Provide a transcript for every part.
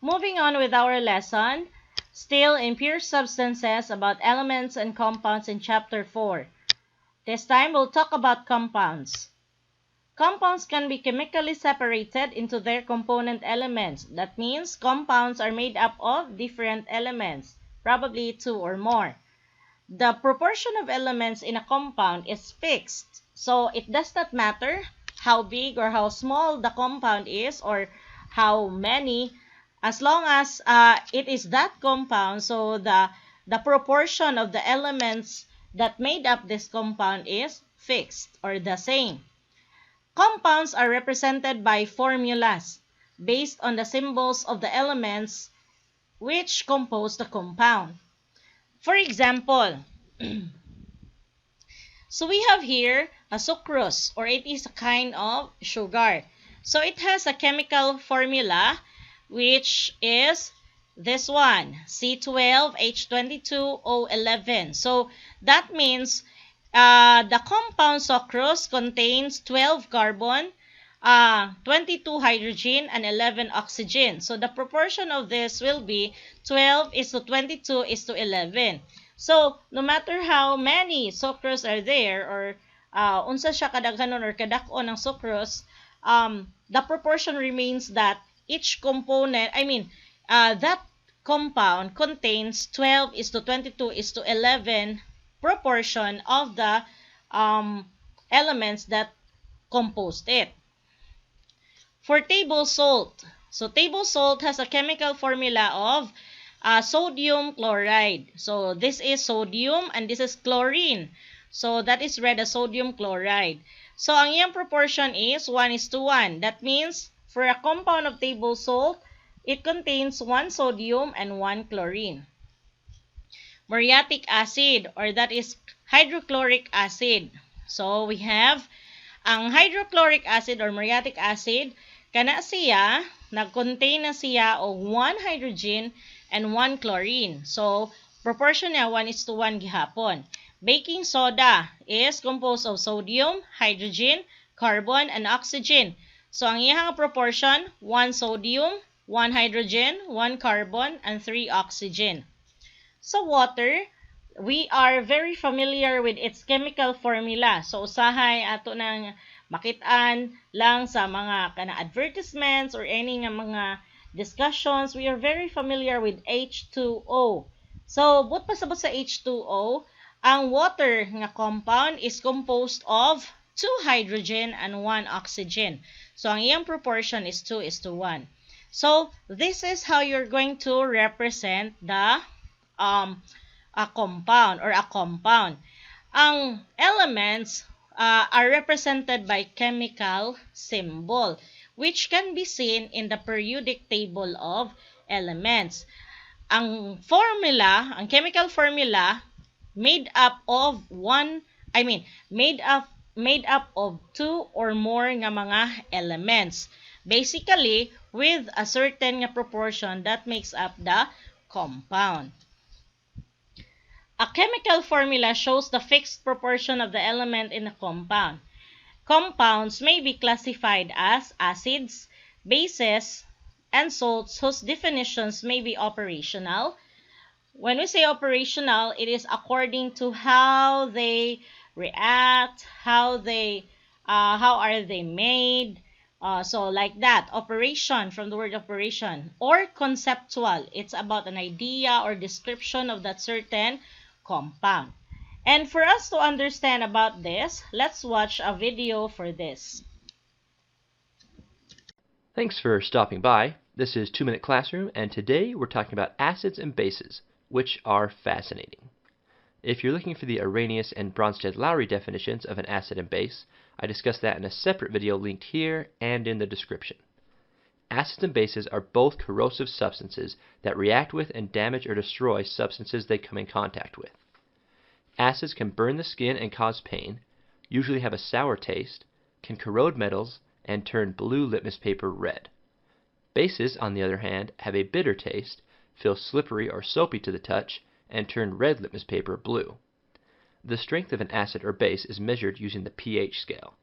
Moving on with our lesson, still in pure substances about elements and compounds in chapter 4. This time we'll talk about compounds. Compounds can be chemically separated into their component elements. That means compounds are made up of different elements, probably 2 or more. The proportion of elements in a compound is fixed, so it does not matter how big or how small the compound is or how many, as long as it is that compound, so the proportion of the elements that made up this compound is fixed or the same. Compounds are represented by formulas based on the symbols of the elements which compose the compound. For example, so we have here a sucrose, or it is a kind of sugar. So it has a chemical formula which is this one, C12H22O11. So that means the compound sucrose contains 12 carbon, 22 hydrogen, and 11 oxygen. So the proportion of this will be 12 is to 22 is to 11. So no matter how many sucrose are there, or unsa siya kadaghanon or kadakon ng sucrose, the proportion remains that each component, that compound contains 12 is to 22 is to 11 proportion of the elements that composed it. For table salt, so table salt has a chemical formula of sodium chloride. So this is sodium and this is chlorine. So that is read as sodium chloride. So ang iyang proportion is 1:1. That means for a compound of table salt, it contains 1 sodium and 1 chlorine. Muriatic acid, or that is hydrochloric acid. So we have ang hydrochloric acid or muriatic acid, kana siya, nag-contain na siya og 1 hydrogen and 1 chlorine. So proportion niya 1:1 gihapon. Baking soda is composed of sodium, hydrogen, carbon, and oxygen. So ang iyang proportion, 1 sodium, 1 hydrogen, 1 carbon, and 3 oxygen. So water, we are very familiar with its chemical formula. So usahay ato nang makitaan lang sa mga advertisements or any nga mga discussions. We are very familiar with H2O. So but pasabot sa H2O, ang water nga compound is composed of 2 hydrogen and 1 oxygen. So ang iyang proportion is 2:1. So this is how you're going to represent the a compound or a compound. Ang elements are represented by chemical symbol, which can be seen in the periodic table of elements. Ang formula, ang chemical formula, made up of two or more nga mga elements. Basically, with a certain nga proportion that makes up the compound. A chemical formula shows the fixed proportion of the element in a compound. Compounds may be classified as acids, bases, and salts whose definitions may be operational. When we say operational, it is according to how they react, how are they made. So like that, operation, from the word operation. Or conceptual, it's about an idea or description of that certain compound. And for us to understand about this, let's watch a video for this. Thanks for stopping by. This is 2 Minute Classroom, and today we're talking about acids and bases, which are fascinating. If you're looking for the Arrhenius and Bronsted-Lowry definitions of an acid and base, I discussed that in a separate video linked here and in the description. Acids and bases are both corrosive substances that react with and damage or destroy substances they come in contact with. Acids can burn the skin and cause pain, usually have a sour taste, can corrode metals, and turn blue litmus paper red. Bases, on the other hand, have a bitter taste, feel slippery or soapy to the touch, and turn red litmus paper blue. The strength of an acid or base is measured using the pH scale.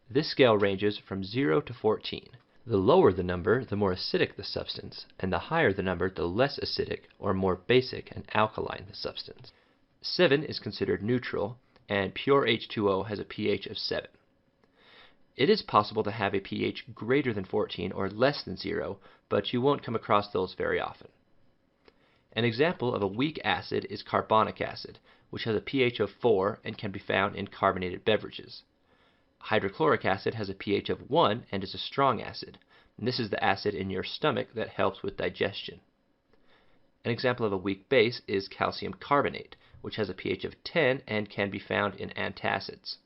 This scale ranges from 0 to 14. The lower the number, the more acidic the substance, and the higher the number, the less acidic or more basic and alkaline the substance. 7 is considered neutral, and pure H2O has a pH of 7. It is possible to have a pH greater than 14 or less than 0, but you won't come across those very often. An example of a weak acid is carbonic acid, which has a pH of 4 and can be found in carbonated beverages. Hydrochloric acid has a pH of 1 and is a strong acid, and this is the acid in your stomach that helps with digestion. An example of a weak base is calcium carbonate, which has a pH of 10 and can be found in antacids.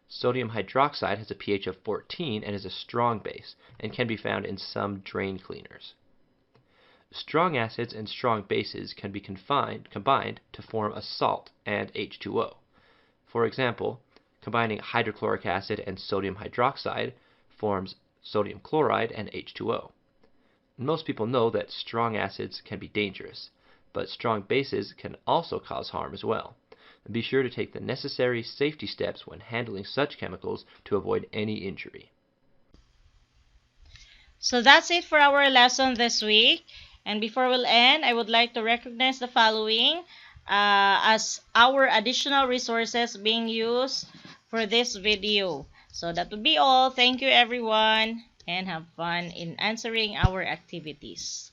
Sodium hydroxide has a pH of 14 and is a strong base, and can be found in some drain cleaners. Strong acids and strong bases can be combined to form a salt and H2O. For example, combining hydrochloric acid and sodium hydroxide forms sodium chloride and H2O. Most people know that strong acids can be dangerous, but strong bases can also cause harm as well. Be sure to take the necessary safety steps when handling such chemicals to avoid any injury. So that's it for our lesson this week. And before we'll end, I would like to recognize the following as our additional resources being used for this video. So that would be all. Thank you everyone, and have fun in answering our activities.